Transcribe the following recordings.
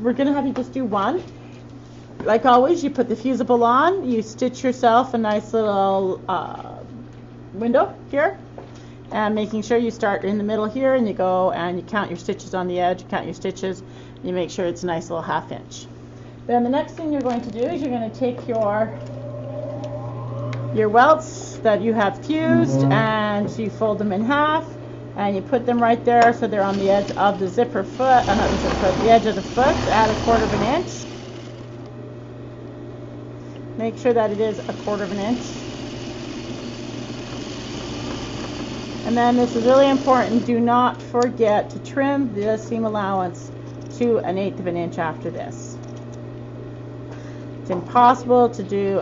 we're going to have you just do one. Like always, you put the fusible on, you stitch yourself a nice little window here, and making sure you start in the middle here, and you go and you count your stitches on the edge, you count your stitches, you make sure it's a nice little 1/2 inch. Then the next thing you're going to do is you're going to take your welts that you have fused, and you fold them in half, and you put them right there so they're on the edge of the zipper foot, not the zipper foot, the edge of the foot at 1/4 of an inch. Make sure that it is 1/4 of an inch. And then this is really important, do not forget to trim the seam allowance to 1/8 of an inch after this. It's impossible to do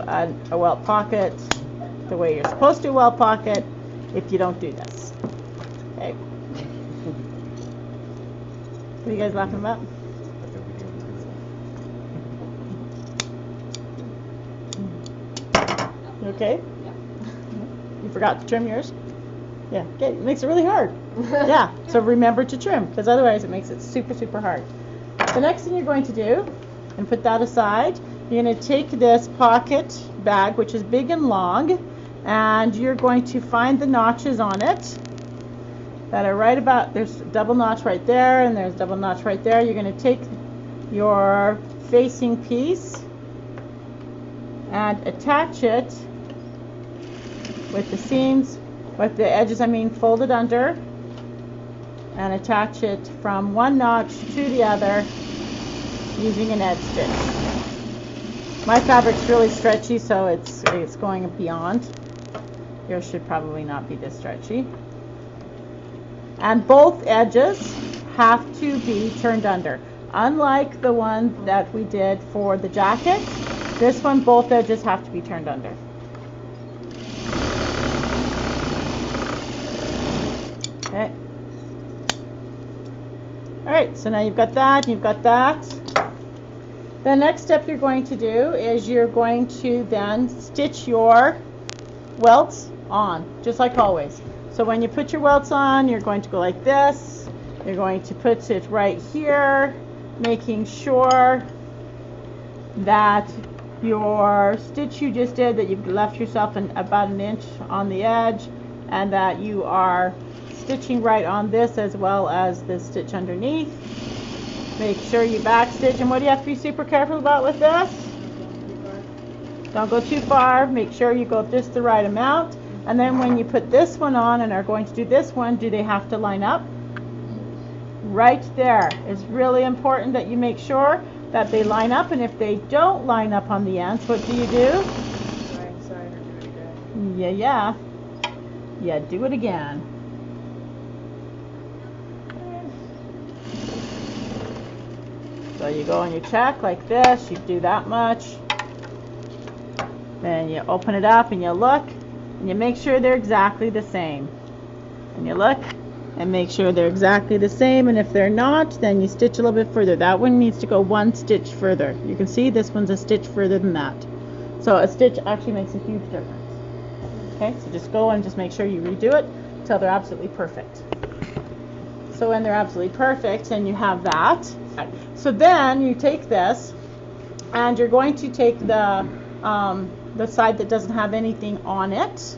a welt pocket the way you're supposed to do a welt pocket if you don't do this. Okay. What are you guys laughing about? You okay? Yeah. You forgot to trim yours? Yeah. Okay. It makes it really hard. Yeah. So remember to trim, because otherwise it makes it super, super hard. The next thing you're going to do, and put that aside, you're going to take this pocket bag, which is big and long, and you're going to find the notches on it that are right about, there's a double notch right there, and there's a double notch right there. You're going to take your facing piece and attach it with the seams, with the edges, folded under, and attach it from one notch to the other using an edge stitch. My fabric's really stretchy, so it's going beyond. Yours should probably not be this stretchy. And both edges have to be turned under. Unlike the one that we did for the jacket, this one, both edges have to be turned under. Okay. Alright, so now you've got that, you've got that. The next step you're going to do is you're going to then stitch your welts on, just like always. So when you put your welts on, you're going to go like this. You're going to put it right here, making sure that your stitch you just did, that you've left yourself about 1 inch on the edge, and that you are stitching right on this as well as this stitch underneath. Make sure you back stitch, and what do you have to be super careful about with this? Don't go too far. Make sure you go just the right amount. And then when you put this one on and are going to do this one, do they have to line up? Right there. It's really important that you make sure that they line up, and if they don't line up on the ends, what do you do? Right side or do it again. Yeah. Yeah, do it again. So you go and you check like this, you do that much. Then you open it up and you look, and you make sure they're exactly the same. And you look and make sure they're exactly the same, and if they're not, then you stitch a little bit further. That one needs to go 1 stitch further. You can see this one's a stitch further than that. So a stitch actually makes a huge difference. Okay, so just go and just make sure you redo it until they're absolutely perfect. So when they're absolutely perfect, and you have that, so then you take this and you're going to take the side that doesn't have anything on it,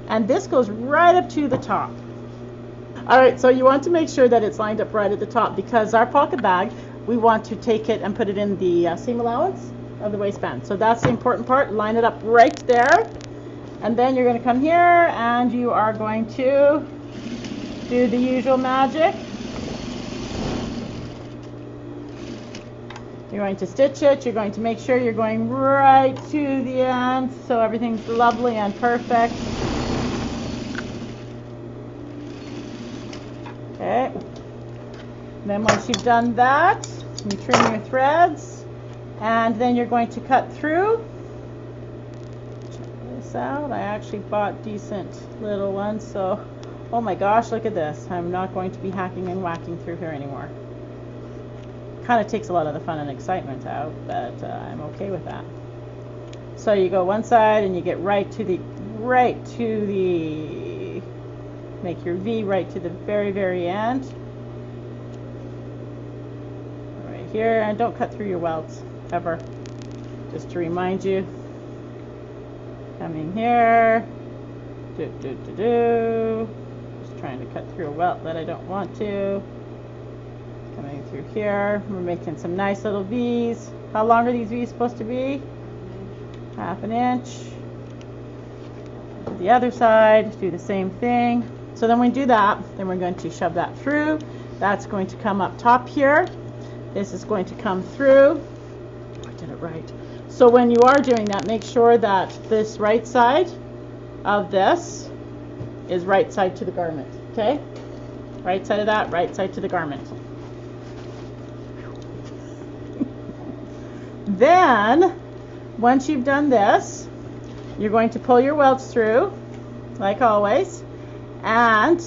and this goes right up to the top. Alright, so you want to make sure that it's lined up right at the top, because our pocket bag, we want to take it and put it in the seam allowance of the waistband. So that's the important part. Line it up right there, and then you're going to come here and you are going to do the usual magic. You're going to stitch it. You're going to make sure you're going right to the end so everything's lovely and perfect. Okay. Then once you've done that, you trim your threads, and then you're going to cut through. Check this out. I actually bought decent little ones, so oh my gosh, look at this. I'm not going to be hacking and whacking through here anymore. Kind of takes a lot of the fun and excitement out, but I'm okay with that. So you go one side and you get right to the make your V right to the very, very end. Right here, and don't cut through your welts ever. Just to remind you. Coming here. Just trying to cut through a welt that I don't want to. Coming through here. We're making some nice little V's. How long are these V's supposed to be? Half an inch. The other side, do the same thing. So then when we do that, then we're going to shove that through. That's going to come up top here. This is going to come through. I did it right. So when you are doing that, make sure that this right side of this is right side to the garment. Okay? Right side of that, right side to the garment. Then, once you've done this, you're going to pull your welts through, like always, and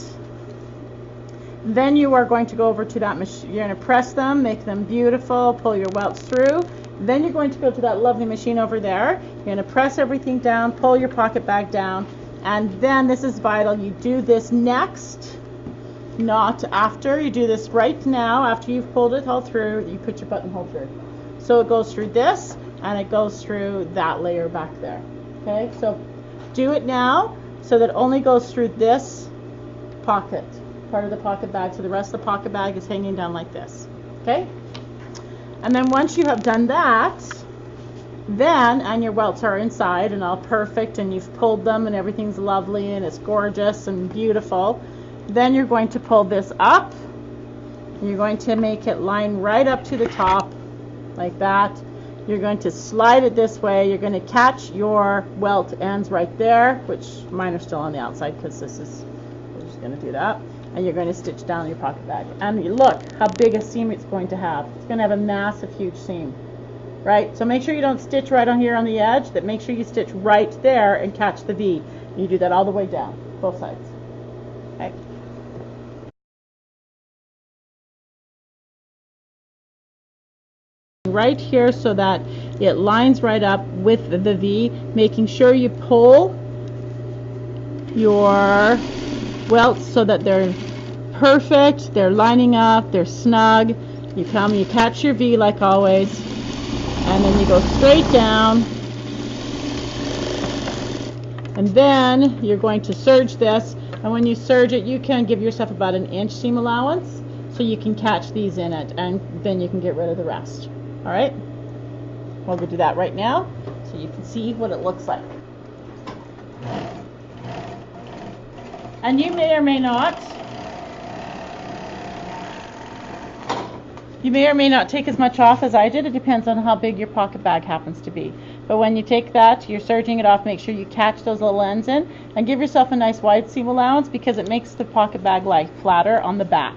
then you are going to go over to that machine. You're going to press them, make them beautiful, pull your welts through. Then you're going to go to that lovely machine over there. You're going to press everything down, pull your pocket bag down, and then this is vital. You do this next, not after. You do this right now after you've pulled it all through. You put your buttonhole through. So it goes through this, and it goes through that layer back there. Okay, so do it now so that it only goes through this pocket, part of the pocket bag, so the rest of the pocket bag is hanging down like this. Okay, and then once you have done that, and your welts are inside and all perfect, and you've pulled them and everything's lovely and it's gorgeous and beautiful, then you're going to pull this up. You're going to make it line right up to the top like that. You're going to slide it this way. You're going to catch your welt ends right there, which mine are still on the outside because we're just going to do that. And you're going to stitch down your pocket bag. And look how big a seam it's going to have. It's going to have a massive, huge seam, right? So make sure you don't stitch right on here on the edge. That make sure you stitch right there and catch the V. You do that all the way down, both sides. Okay. Right here so that it lines right up with the V, making sure you pull your welts so that they're perfect, they're lining up, they're snug. You come, you catch your V like always, and then you go straight down, and then you're going to serge this, and when you serge it, you can give yourself about an inch seam allowance so you can catch these in it, and then you can get rid of the rest. All right, we'll go do that right now so you can see what it looks like. And you may or may not take as much off as I did. It depends on how big your pocket bag happens to be. But when you take that, you're serging it off, make sure you catch those little ends in, and give yourself a nice wide seam allowance because it makes the pocket bag lie flatter on the back.